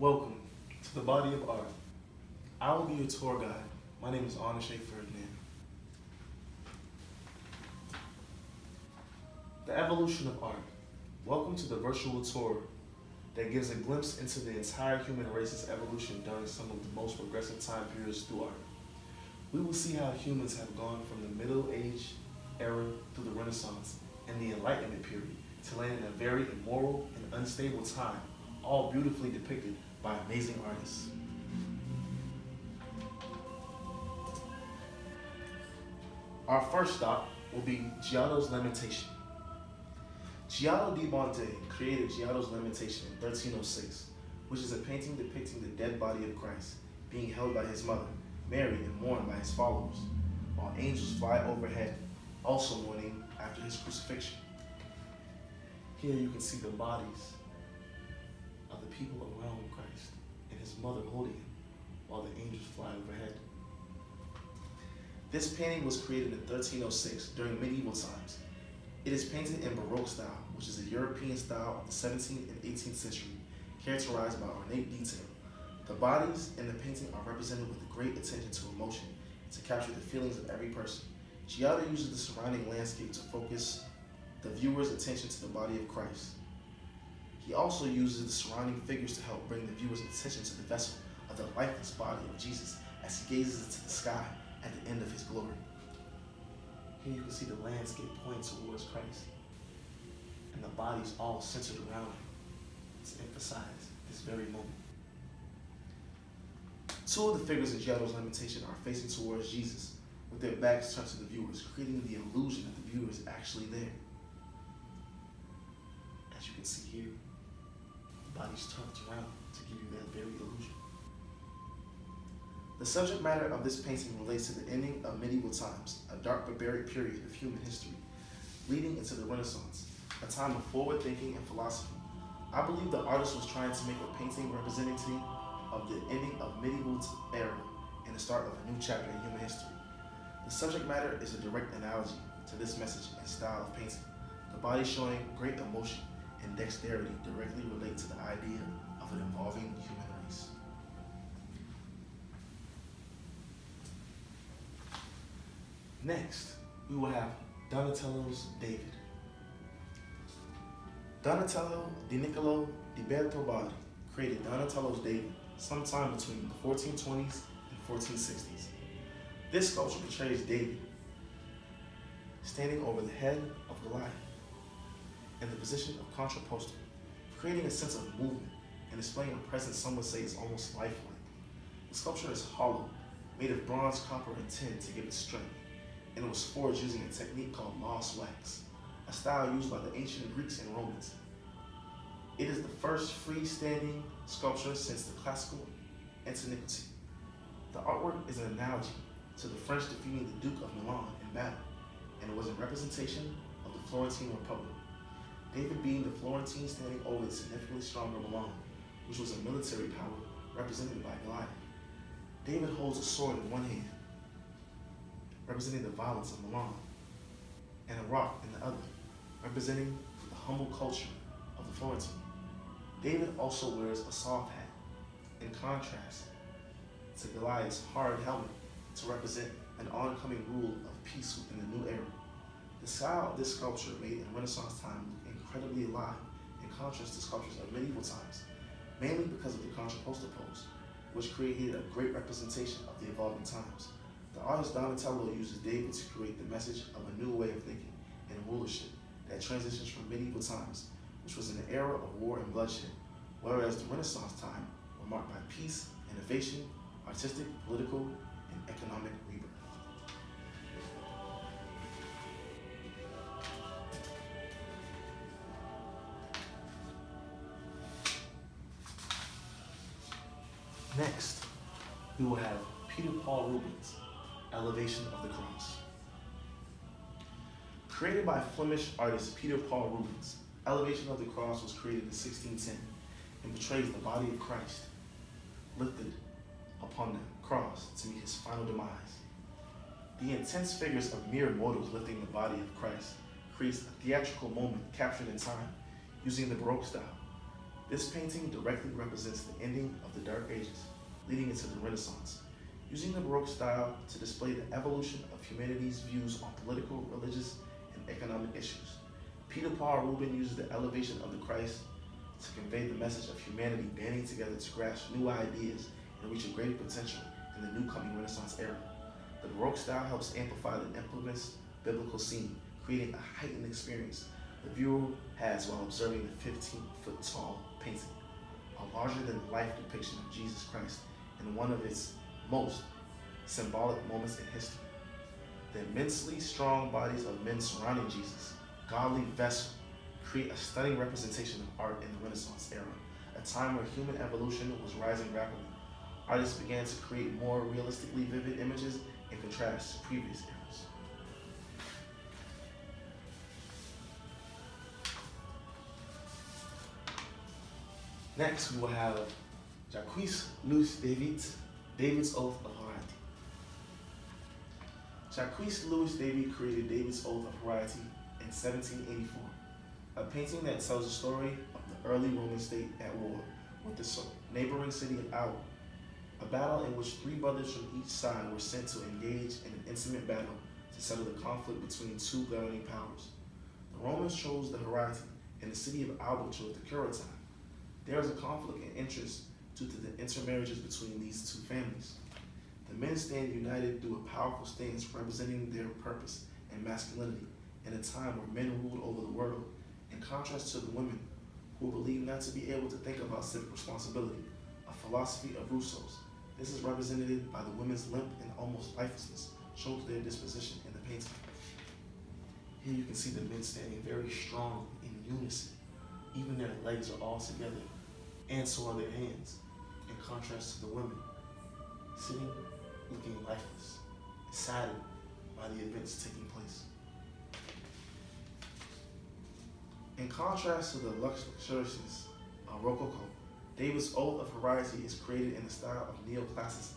Welcome to the Body of Art. I will be your tour guide. My name is Onochie. The evolution of art. Welcome to the virtual tour that gives a glimpse into the entire human race's evolution during some of the most progressive time periods through art. We will see how humans have gone from the Middle Age era through the Renaissance and the Enlightenment period to land in a very immoral and unstable time, all beautifully depicted by amazing artists. Our first stop will be Giotto's Lamentation. Giotto di Monte created Giotto's Lamentation in 1306, which is a painting depicting the dead body of Christ being held by his mother, Mary, and mourned by his followers, while angels fly overhead, also mourning after his crucifixion. Here you can see the bodies of the people around Christ and his mother holding him while the angels fly overhead. This painting was created in 1306 during medieval times. It is painted in Baroque style, which is a European style of the 17th and 18th century, characterized by ornate detail. The bodies in the painting are represented with great attention to emotion to capture the feelings of every person. Giotto uses the surrounding landscape to focus the viewer's attention to the body of Christ. He also uses the surrounding figures to help bring the viewer's attention to the vessel of the lifeless body of Jesus as he gazes into the sky at the end of his glory. Here you can see the landscape pointing towards Christ, and the bodies all centered around him to emphasize this very moment. Two of the figures in Giotto's Lamentation are facing towards Jesus, with their backs turned to the viewers, creating the illusion that the viewer is actually there. As you can see here, the body's turned around to give you that very illusion. The subject matter of this painting relates to the ending of medieval times, a dark barbaric period of human history, leading into the Renaissance, a time of forward thinking and philosophy. I believe the artist was trying to make a painting representative of the ending of medieval era and the start of a new chapter in human history. The subject matter is a direct analogy to this message and style of painting. The body showing great emotion and dexterity directly relate to the idea of an evolving human race. Next, we will have Donatello's David. Donatello di Niccolo di Bertoldi created Donatello's David sometime between the 1420s and 1460s. This sculpture portrays David standing over the head of Goliath in the position of contrapposto, creating a sense of movement and displaying a presence some would say is almost lifelike. The sculpture is hollow, made of bronze, copper, and tin to give it strength, and it was forged using a technique called lost wax, a style used by the ancient Greeks and Romans. It is the first freestanding sculpture since the classical antiquity. The artwork is an analogy to the French defeating the Duke of Milan in battle, and it was a representation of the Florentine Republic. David being the Florentine standing over the significantly stronger Milan, which was a military power represented by Goliath. David holds a sword in one hand, representing the violence of Milan, and a rock in the other, representing the humble culture of the Florentine. David also wears a soft hat, in contrast to Goliath's hard helmet, to represent an oncoming rule of peace within the new era. The style of this sculpture made in Renaissance time looked incredibly alive in contrast to sculptures of medieval times, mainly because of the contrapposto pose, which created a great representation of the evolving times. The artist Donatello uses David to create the message of a new way of thinking and rulership that transitions from medieval times, which was an era of war and bloodshed, whereas the Renaissance time were marked by peace, innovation, artistic, political, and economic rebirth. Next, we will have Peter Paul Rubens' Elevation of the Cross. Created by Flemish artist Peter Paul Rubens, Elevation of the Cross was created in 1610 and portrays the body of Christ lifted upon the cross to meet his final demise. The intense figures of mere mortals lifting the body of Christ creates a theatrical moment captured in time using the Baroque style. This painting directly represents the ending of the Dark Ages, leading into the Renaissance, using the Baroque style to display the evolution of humanity's views on political, religious, and economic issues. Peter Paul Rubens uses the elevation of the Christ to convey the message of humanity banding together to grasp new ideas and reach a greater potential in the new coming Renaissance era. The Baroque style helps amplify the infamous biblical scene, creating a heightened experience the viewer has while observing the 15-foot tall painting, a larger-than-life depiction of Jesus Christ in one of its most symbolic moments in history. The immensely strong bodies of men surrounding Jesus, godly vessel, create a stunning representation of art in the Renaissance era, a time where human evolution was rising rapidly. Artists began to create more realistically vivid images in contrast to previous eras. Next, we will have Jacques Louis David, David's Oath of Variety. Jacques Louis David created David's Oath of Variety in 1784, a painting that tells the story of the early Roman state at war with the neighboring city of Alba, a battle in which three brothers from each side were sent to engage in an intimate battle to settle the conflict between two governing powers. The Romans chose the Hierarchy, and the city of Alba chose the Curetine. There is a conflict in interest due to the intermarriages between these two families. The men stand united through a powerful stance representing their purpose and masculinity in a time where men ruled over the world, in contrast to the women who were believed not to be able to think about civic responsibility, a philosophy of Rousseau's. This is represented by the women's limp and almost lifelessness shown to their disposition in the painting. Here you can see the men standing very strong in unison. Even their legs are all together, and so are their hands, in contrast to the women, sitting, looking lifeless, saddened by the events taking place. In contrast to the luxuriousness of Rococo, David's Oath of Variety is created in the style of neoclassicism,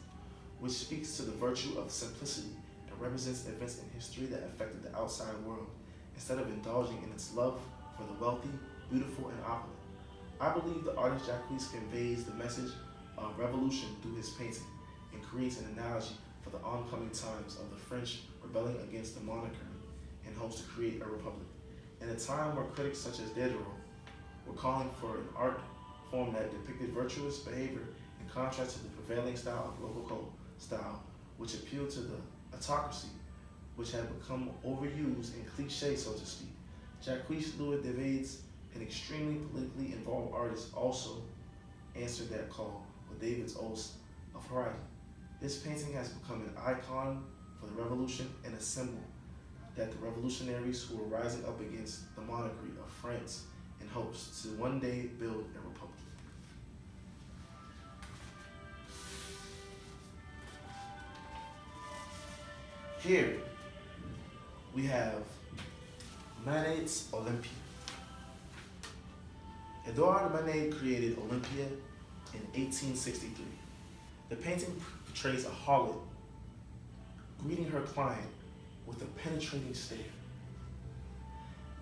which speaks to the virtue of simplicity and represents events in history that affected the outside world, instead of indulging in its love for the wealthy, beautiful, and opulent. I believe the artist Jacques conveys the message of revolution through his painting and creates an analogy for the oncoming times of the French rebelling against the monarchy and hopes to create a republic. In a time where critics such as Diderot were calling for an art form that depicted virtuous behavior in contrast to the prevailing style of Rococo style, which appealed to the autocracy, which had become overused and cliche, so to speak. Jacques Louis David's, an extremely politically involved artist, also answered that call with David's Oath of Variety. This painting has become an icon for the revolution and a symbol that the revolutionaries who were rising up against the monarchy of France in hopes to one day build a republic. Here we have Manet's Olympia. Edouard Manet created Olympia in 1863. The painting portrays a harlot greeting her client with a penetrating stare.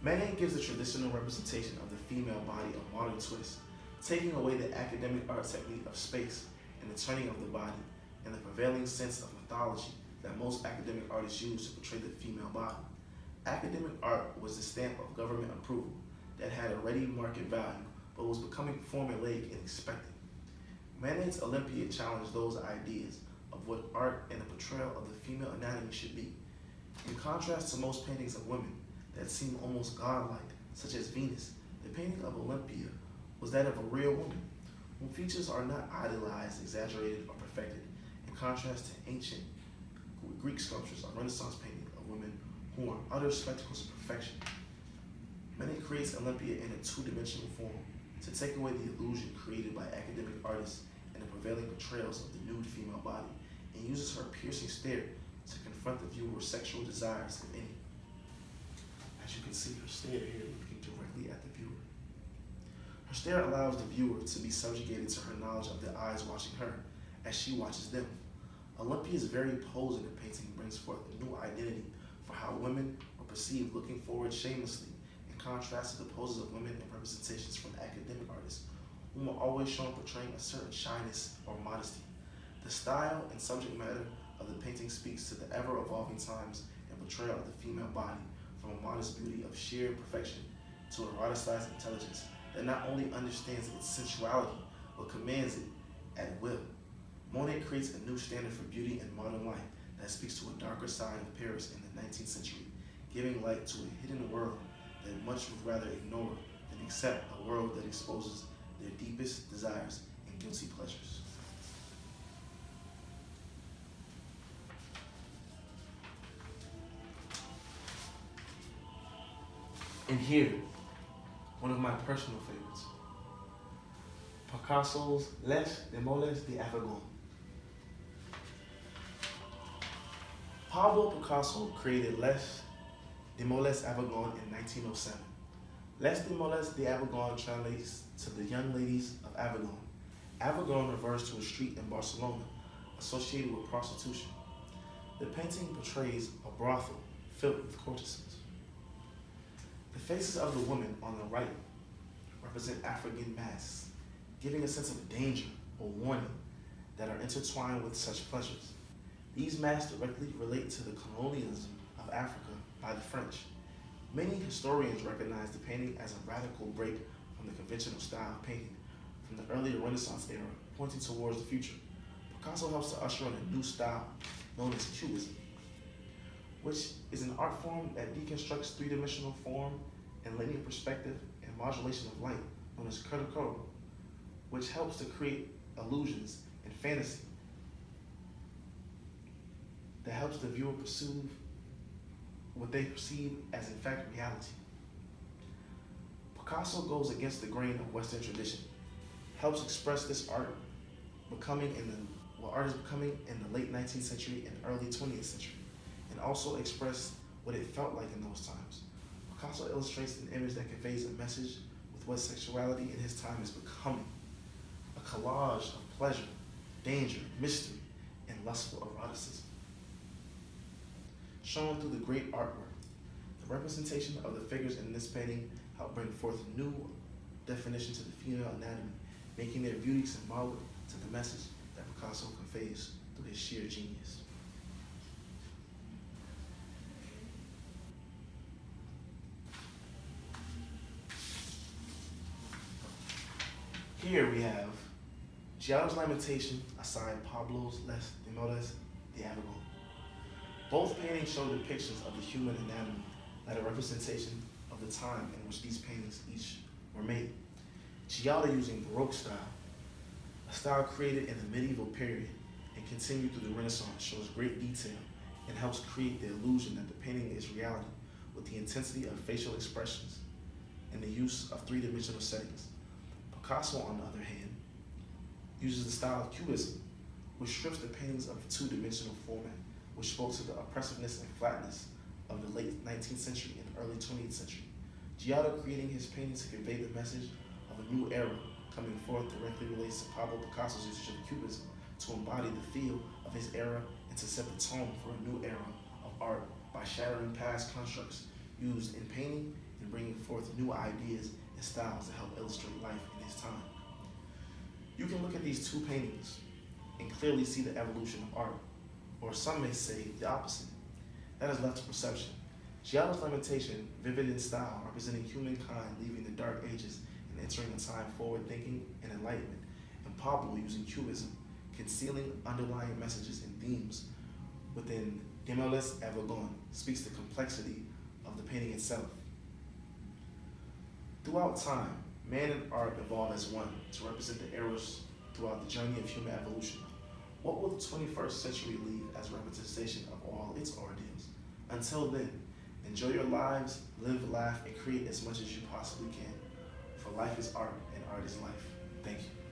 Manet gives a traditional representation of the female body of modern twist, taking away the academic art technique of space and the turning of the body and the prevailing sense of mythology that most academic artists use to portray the female body. Academic art was the stamp of government approval that had a ready market value but was becoming formulaic and expected. Manet's Olympia challenged those ideas of what art and the portrayal of the female anatomy should be. In contrast to most paintings of women that seem almost godlike, such as Venus, the painting of Olympia was that of a real woman, whose features are not idealized, exaggerated, or perfected, in contrast to ancient Greek sculptures or Renaissance paintings of women who are utter spectacles of perfection. Manet creates Olympia in a two-dimensional form to take away the illusion created by academic artists and the prevailing portrayals of the nude female body, and uses her piercing stare to confront the viewer's sexual desires, if any. As you can see, her stare here looking directly at the viewer. Her stare allows the viewer to be subjugated to her knowledge of the eyes watching her as she watches them. Olympia's very pose in the painting brings forth a new identity for how women are perceived, looking forward shamelessly, in contrast to the poses of women and representations from academic artists whom are always shown portraying a certain shyness or modesty. The style and subject matter of the painting speaks to the ever-evolving times and portrayal of the female body, from a modest beauty of sheer perfection to eroticized intelligence that not only understands its sensuality, but commands it at will. Monet creates a new standard for beauty in modern life that speaks to a darker side of Paris in the 19th century, giving light to a hidden world that much would rather ignore than accept, a world that exposes their deepest desires and guilty pleasures. And here, one of my personal favorites, Picasso's Les Demoiselles d'Avignon. Pablo Picasso created Les Demoiselles d'Avignon in 1907. Les Demoiselles d'Avignon translates to the young ladies of Avignon. Avignon refers to a street in Barcelona associated with prostitution. The painting portrays a brothel filled with courtesans. The faces of the women on the right represent African masks, giving a sense of danger or warning that are intertwined with such pleasures. These masks directly relate to the colonialism of Africa by the French. Many historians recognize the painting as a radical break from the conventional style of painting from the early Renaissance era, pointing towards the future. Picasso helps to usher in a new style known as Cubism, which is an art form that deconstructs three-dimensional form and linear perspective and modulation of light, known as critical, which helps to create illusions and fantasy that helps the viewer perceive what they perceive as in fact reality. Picasso goes against the grain of Western tradition, helps express this art art is becoming in the late 19th century and early 20th century, and also express what it felt like in those times. Picasso illustrates an image that conveys a message with what sexuality in his time is becoming, a collage of pleasure, danger, mystery, and lustful eroticism. Shown through the great artwork, the representation of the figures in this painting help bring forth new definition to the female anatomy, making their beauty symbolic to the message that Picasso conveys through his sheer genius. Here we have Giotto's Lamentation aside Pablo's Les Demoiselles d'Avignon. Both paintings show depictions of the human anatomy that are a representation of the time in which these paintings each were made. Giotto using Baroque style, a style created in the medieval period and continued through the Renaissance, shows great detail and helps create the illusion that the painting is reality with the intensity of facial expressions and the use of three-dimensional settings. Picasso, on the other hand, uses the style of Cubism, which strips the paintings of a two-dimensional format, which spoke to the oppressiveness and flatness of the late 19th century and early 20th century. Giotto creating his painting to convey the message of a new era coming forth directly relates to Pablo Picasso's usage of Cubism to embody the feel of his era and to set the tone for a new era of art by shattering past constructs used in painting and bringing forth new ideas and styles that help illustrate life in his time. You can look at these two paintings and clearly see the evolution of art, or some may say the opposite. That is left to perception. Giotto's Lamentation, vivid in style, representing humankind leaving the dark ages and entering a time forward thinking and enlightenment, and Pablo using Cubism, concealing underlying messages and themes within Demoiselles d'Avignon, speaks to the complexity of the painting itself. Throughout time, man and art evolve as one to represent the eras throughout the journey of human evolution. What will the 21st century leave as representation of all its ordeals? Until then, enjoy your lives, live, laugh, and create as much as you possibly can. For life is art, and art is life. Thank you.